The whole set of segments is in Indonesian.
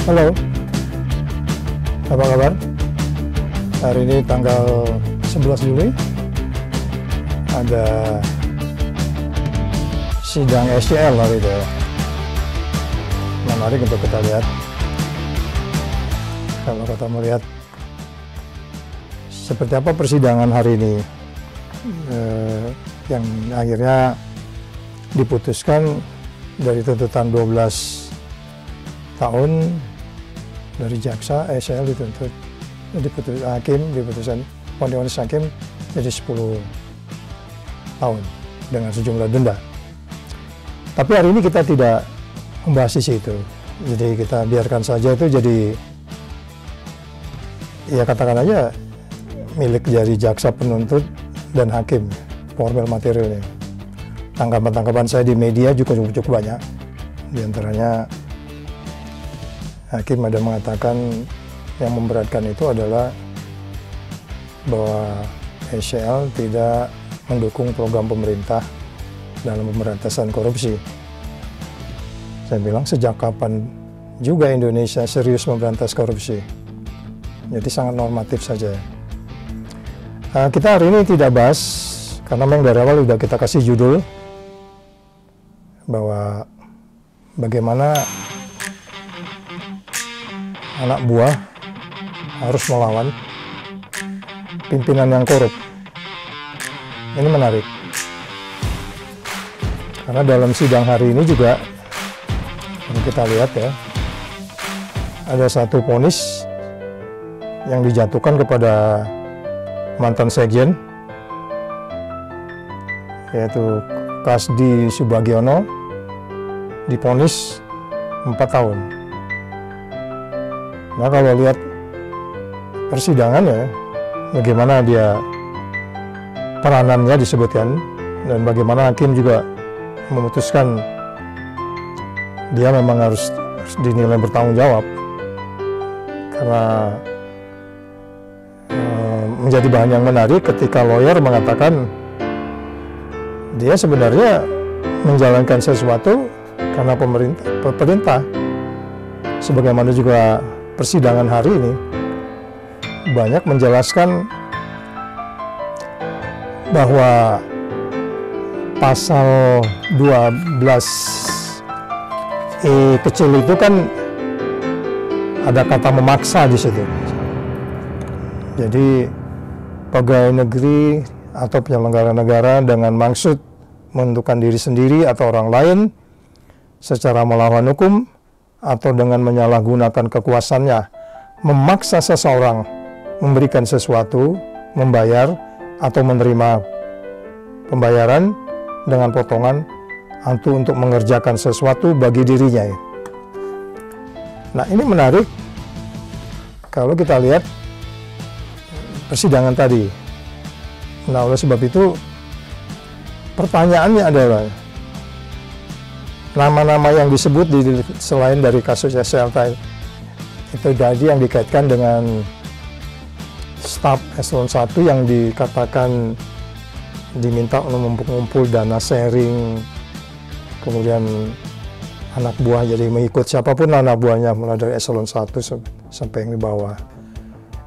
Halo, apa kabar? Hari ini tanggal 11 Juli ada sidang SCL hari itu ya. Menarik untuk kita lihat. Kalau kita melihat seperti apa persidangan hari ini yang akhirnya diputuskan dari tuntutan 12 tahun dari jaksa, SCL dituntut, diputuskan vonis hakim jadi 10 tahun dengan sejumlah denda. Tapi hari ini kita tidak membahas isi itu, jadi kita biarkan saja itu jadi, ya katakan aja milik dari jaksa, penuntut, dan hakim, formal materialnya. Tanggapan-tanggapan saya di media juga cukup banyak, di antaranya hakim ada mengatakan yang memberatkan itu adalah bahwa SCL tidak mendukung program pemerintah dalam pemberantasan korupsi. Saya bilang sejak kapan juga Indonesia serius memberantas korupsi? Jadi sangat normatif saja. Kita hari ini tidak bahas, karena memang dari awal sudah kita kasih judul bahwa bagaimana anak buah harus melawan pimpinan yang korup. Ini menarik, karena dalam sidang hari ini juga kita lihat ya, ada satu vonis yang dijatuhkan kepada mantan sekjen, yaitu Kasdi Subagiono, divonis 4 tahun. Nah, kalau lihat persidangannya, bagaimana dia peranannya disebutkan, dan bagaimana hakim juga memutuskan dia memang harus dinilai bertanggung jawab, karena menjadi bahan yang menarik ketika lawyer mengatakan dia sebenarnya menjalankan sesuatu karena pemerintah. Sebagaimana juga persidangan hari ini banyak menjelaskan bahwa pasal 12E kecil itu kan ada kata memaksa di situ. Jadi pegawai negeri atau penyelenggara negara dengan maksud menentukan diri sendiri atau orang lain secara melawan hukum atau dengan menyalahgunakan kekuasaannya memaksa seseorang memberikan sesuatu, membayar atau menerima pembayaran dengan potongan atau untuk mengerjakan sesuatu bagi dirinya. Nah, ini menarik kalau kita lihat persidangan tadi. Nah, oleh sebab itu pertanyaannya adalah nama-nama yang disebut selain dari kasus SCL itu tadi yang dikaitkan dengan staf eselon 1 yang dikatakan diminta untuk mengumpul dana sharing, kemudian anak buah jadi mengikut siapapun anak buahnya mulai dari eselon 1 sampai yang di bawah,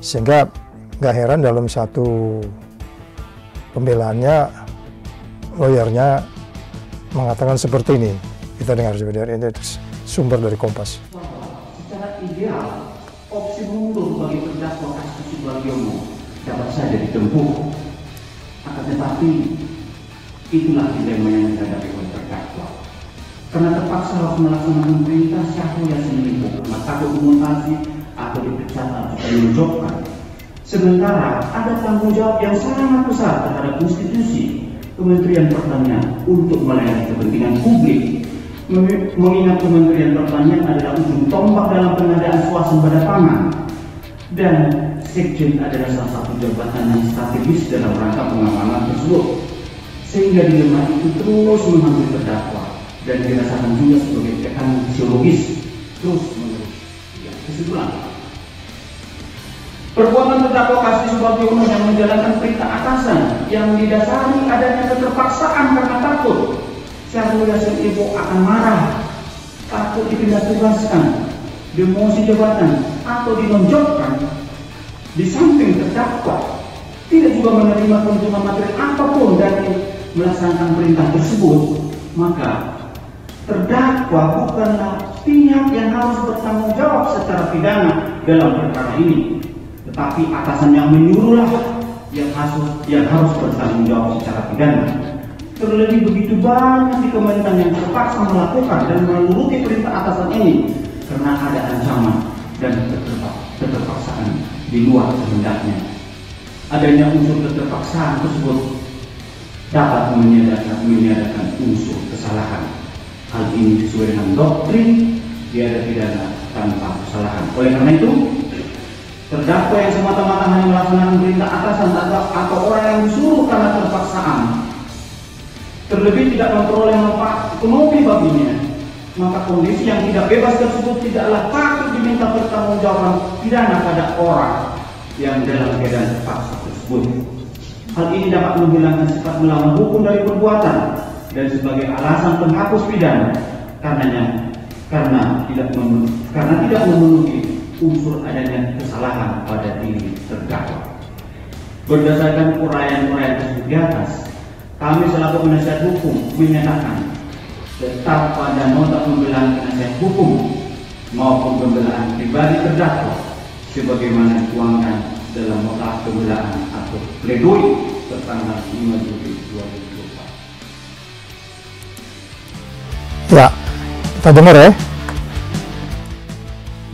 sehingga gak heran dalam satu pembelaannya lawyernya mengatakan seperti ini. Kita dengar juga dari ini sumber dari Kompas. Secara ideal, opsi mundur bagi terdakwa Kasdi Subagiono dapat saja ditempuh. Akan tetapi, itulah dilema yang dihadapi oleh terdakwa. Karena terpaksa harus melaksanakan perintah Syahrul Yassin Limpo karena takut dimutasi atau dipecat atau dinojokkan. Sementara ada tanggung jawab yang sangat besar terhadap institusi Kementerian Pertanian untuk melayani kepentingan publik. Mengingat Kementerian Pertanian adalah ujung tombak dalam pengadaan swasembada pangan, dan Sekjen adalah salah satu jabatan yang strategis dalam rangka pengamanan tersebut, sehingga dilema itu terus menghantui terdakwa dan dirasakan juga sebagai tekanan psikologis terus menerus. Kesimpulan, perbuatan terdakwa Kasdi Subagiono yang menjalankan perintah atasan yang didasari adanya keterpaksaan karena takut Syahrul Yassin Limpo akan marah, takut dipindah tugaskan, demosi jabatan atau dinonjolkan, di samping terdakwa tidak juga menerima keuntungan materi apapun dari melaksanakan perintah tersebut, maka terdakwa bukanlah pihak yang harus bertanggung jawab secara pidana dalam perkara ini, tetapi atasan yang menyuruhlah yang harus bertanggung jawab secara pidana. Terlebih begitu banyak di Kementan yang terpaksa melakukan dan menuruti perintah atasan ini karena ada ancaman dan keterpaksaan di luar kehendaknya. Adanya unsur keterpaksaan tersebut dapat meniadakan unsur kesalahan. Hal ini sesuai dengan doktrin tiada pidana tanpa kesalahan. Oleh karena itu, terdakwa yang semata-mata hanya melaksanakan perintah atasan atau orang yang disuruh karena terpaksaan, terlebih tidak memperoleh manfaat ekonomi baginya, maka kondisi yang tidak bebas tersebut tidaklah patut diminta pertanggungjawaban pidana pada orang yang dalam keadaan terpaksa tersebut. Hal ini dapat menghilangkan sifat melawan hukum dari perbuatan dan sebagai alasan penghapus pidana karena tidak memenuhi unsur adanya kesalahan pada diri terdakwa. Berdasarkan uraian-uraian tersebut di atas, kami selaku penasihat hukum menyatakan tetap pada nota pembelaan penasihat hukum maupun pembelaan pribadi terdakwa sebagaimana dituangkan dalam nota pembelaan atau pledoi tertanggal 5 Juli 2024. Ya, kita dengar ya.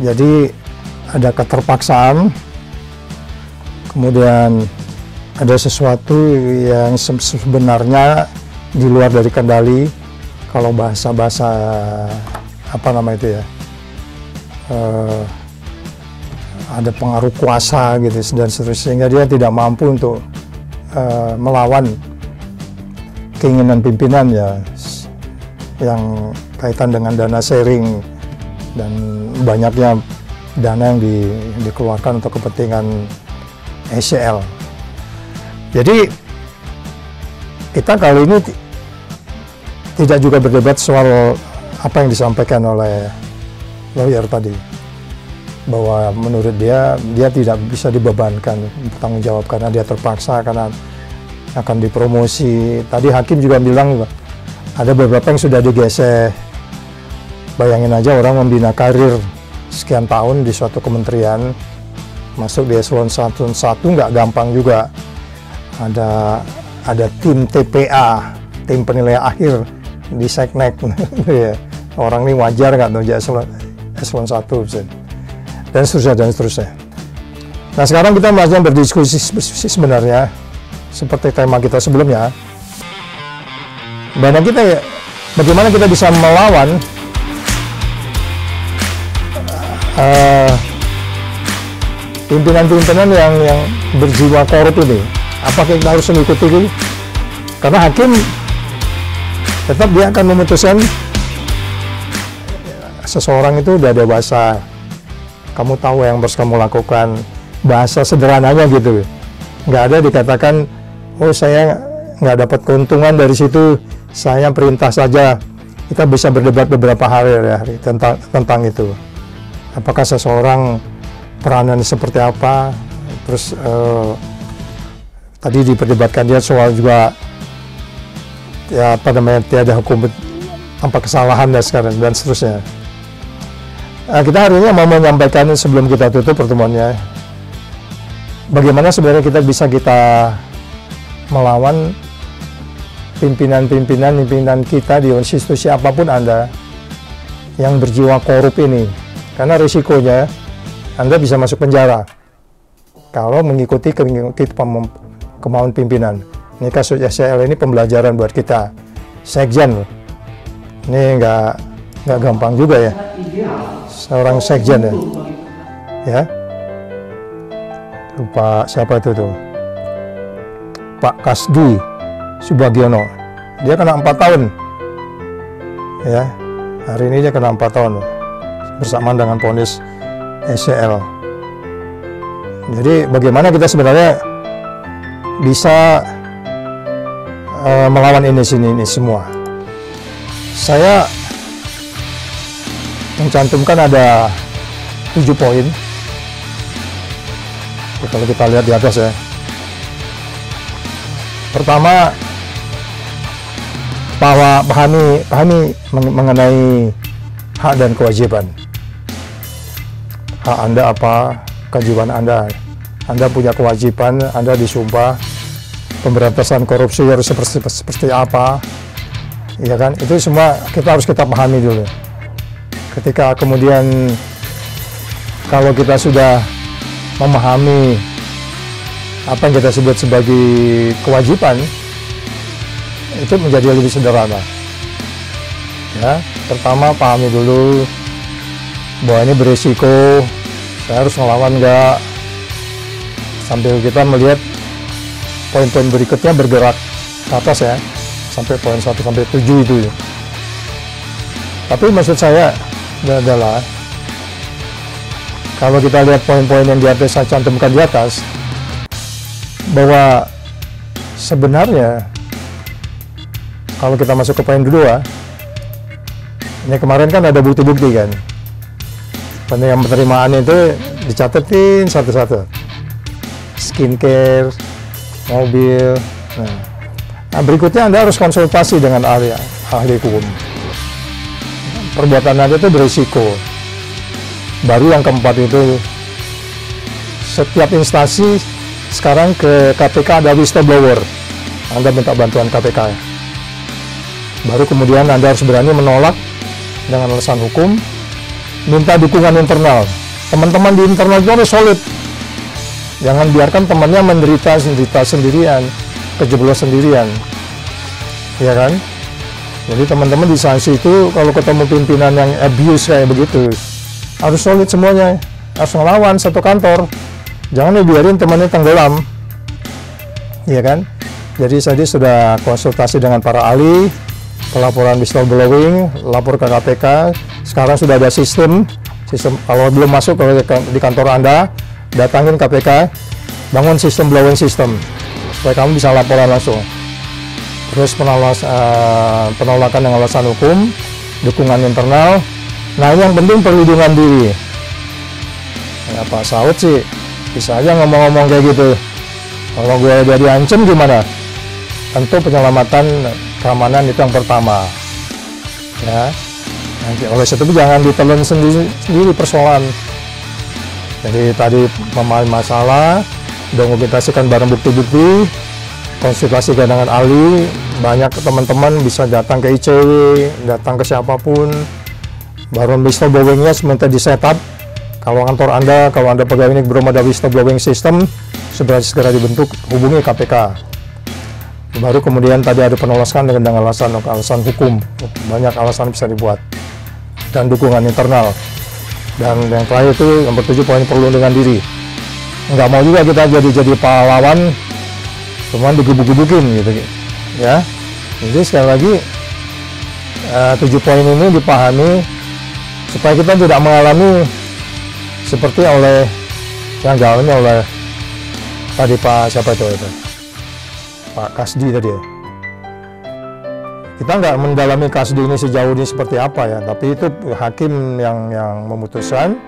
Jadi ada keterpaksaan, kemudian ada sesuatu yang sebenarnya di luar dari kendali. Kalau bahasa-bahasa apa nama itu ya, ada pengaruh kuasa gitu dan seterusnya, sehingga dia tidak mampu untuk melawan keinginan pimpinan ya, yang kaitan dengan dana sharing dan banyaknya dana yang dikeluarkan untuk kepentingan SCL. Jadi kita kali ini tidak juga berdebat soal apa yang disampaikan oleh lawyer tadi, bahwa menurut dia tidak bisa dibebankan bertanggung jawab karena dia terpaksa, karena akan dipromosi. Tadi hakim juga bilang ada beberapa yang sudah digeser. Bayangin aja orang membina karir sekian tahun di suatu kementerian, masuk di eselon 1 nggak gampang juga. Ada tim TPA, tim penilaian akhir di Seknek. Orang ini wajar nggak tuh eselon 1 dan seterusnya. Nah, sekarang kita bahasnya berdiskusi sebenarnya seperti tema kita sebelumnya. Bagaimana kita bisa melawan pimpinan-pimpinan yang berjiwa korup ini. Apakah kita harus mengikuti ini? Karena hakim tetap dia akan memutuskan seseorang itu udah dewasa, kamu tahu yang harus kamu lakukan. Bahasa sederhananya gitu, nggak ada dikatakan, oh saya nggak dapat keuntungan dari situ, saya perintah saja. Kita bisa berdebat beberapa hari ya tentang itu. Apakah seseorang peranan seperti apa? Terus tadi diperdebatkan dia soal juga ya apa namanya, tiada hukum tanpa kesalahan dan seterusnya. Kita hari ini mau menyampaikan sebelum kita tutup pertemuannya, bagaimana sebenarnya kita melawan pimpinan kita di institusi apapun Anda yang berjiwa korup ini. Karena risikonya Anda bisa masuk penjara kalau mengikuti kemauan pimpinan. Ini kasus SCL ini pembelajaran buat kita. Sekjen, ini nggak gampang juga ya. Seorang sekjen ya. Lupa siapa itu tuh. Pak Kasdi Subagiono. Dia kena 4 tahun. Ya. Hari ini dia kena 4 tahun bersamaan dengan vonis SCL. Jadi bagaimana kita sebenarnya bisa melawan ini semua. Saya mencantumkan ada 7 poin. Ya, kalau kita lihat di atas ya. Pertama, pahami mengenai hak dan kewajiban. Hak Anda apa, kewajiban Anda. Anda punya kewajiban, Anda disumpah pemberantasan korupsi harus seperti apa, ya kan? Itu semua harus kita pahami dulu. Ketika kemudian kalau kita sudah memahami apa yang kita sebut sebagai kewajiban, itu menjadi lebih sederhana. Ya, pertama pahami dulu bahwa ini berisiko, saya harus ngelawan nggak, sambil kita melihat poin-poin berikutnya bergerak ke atas ya, sampai poin 1 sampai 7 itu. Tapi maksud saya adalah kalau kita lihat poin-poin yang di atas saya cantumkan di atas, bahwa sebenarnya kalau kita masuk ke poin kedua, ini kemarin kan ada bukti-bukti kan, penerimaan itu dicatetin satu-satu, skincare, mobil. Nah, berikutnya Anda harus konsultasi dengan ahli hukum. Perbuatan Anda itu berisiko. Baru yang keempat itu, setiap instansi sekarang ke KPK ada whistleblower. Anda minta bantuan KPK. Baru kemudian Anda harus berani menolak dengan alasan hukum, minta dukungan internal. Teman-teman di internal itu harus solid. Jangan biarkan temannya menderita sendirian, kejeblos sendirian, ya kan? Jadi teman-teman di sanksi itu kalau ketemu pimpinan yang abuse kayak begitu, harus solid semuanya, harus ngelawan satu kantor. Jangan dibiarin temannya tenggelam, ya kan? Jadi saya sudah konsultasi dengan para ahli, pelaporan whistleblowing, lapor ke KPK. Sekarang sudah ada sistem kalau belum masuk di kantor Anda, datangin KPK, bangun sistem blowing system supaya kamu bisa laporan langsung. Terus penolakan dengan alasan hukum, dukungan internal. Nah, ini yang penting perlindungan diri. Ya, Pak Saud sih bisa aja ngomong-ngomong kayak gitu. Kalau gue udah diancam gimana? Tentu penyelamatan keamanan itu yang pertama. Ya, nanti oleh sebab itu jangan ditelan sendiri persoalan. Jadi tadi memahami masalah, dokumentasikan barang bukti-bukti, konsultasikan dengan ahli, banyak teman-teman bisa datang ke ICW, datang ke siapapun, baru whistleblowingnya sementara di setup. Kalau kantor Anda, kalau Anda pegawai ini belum ada whistleblowing system, segera dibentuk, hubungi KPK. Baru kemudian tadi ada penolakan dengan alasan hukum, banyak alasan bisa dibuat, dan dukungan internal. Dan yang terakhir itu nomor 7 poin perlindungan diri. Nggak mau juga kita jadi pahlawan, cuman digebuk-gebukin gitu ya. Jadi sekali lagi 7 poin ini dipahami supaya kita tidak mengalami seperti yang dialami oleh tadi Pak siapa itu Pak Kasdi tadi ya. Kita nggak mendalami Kasdi ini sejauh ini seperti apa ya, tapi itu hakim yang memutuskan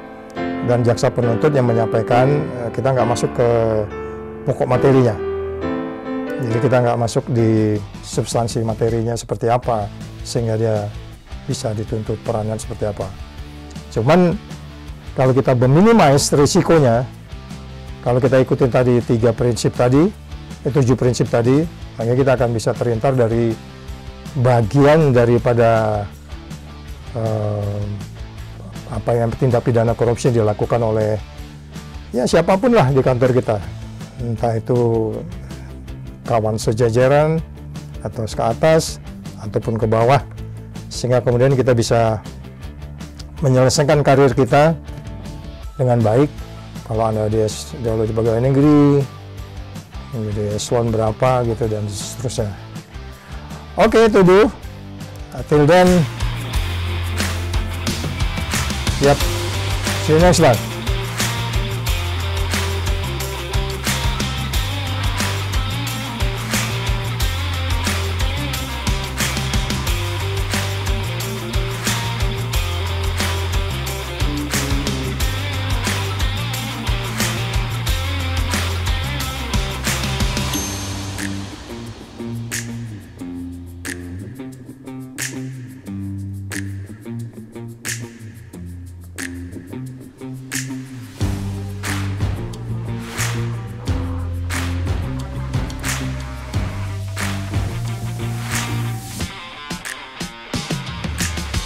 dan jaksa penuntut yang menyampaikan. Kita nggak masuk ke pokok materinya, jadi kita nggak masuk di substansi materinya seperti apa sehingga dia bisa dituntut perannya seperti apa. Cuman kalau kita meminimais risikonya, kalau kita ikutin tadi 3 prinsip tadi, 7 prinsip tadi, maka kita akan bisa terhindar dari bagian daripada apa yang tindak pidana korupsi yang dilakukan oleh ya siapapun lah di kantor kita, entah itu kawan sejajaran atau ke atas ataupun ke bawah, sehingga kemudian kita bisa menyelesaikan karir kita dengan baik. Kalau Anda di pegawai negeri, menjadi eselon berapa gitu dan seterusnya. Oke, itu dulu. Until then, yep. See you next time.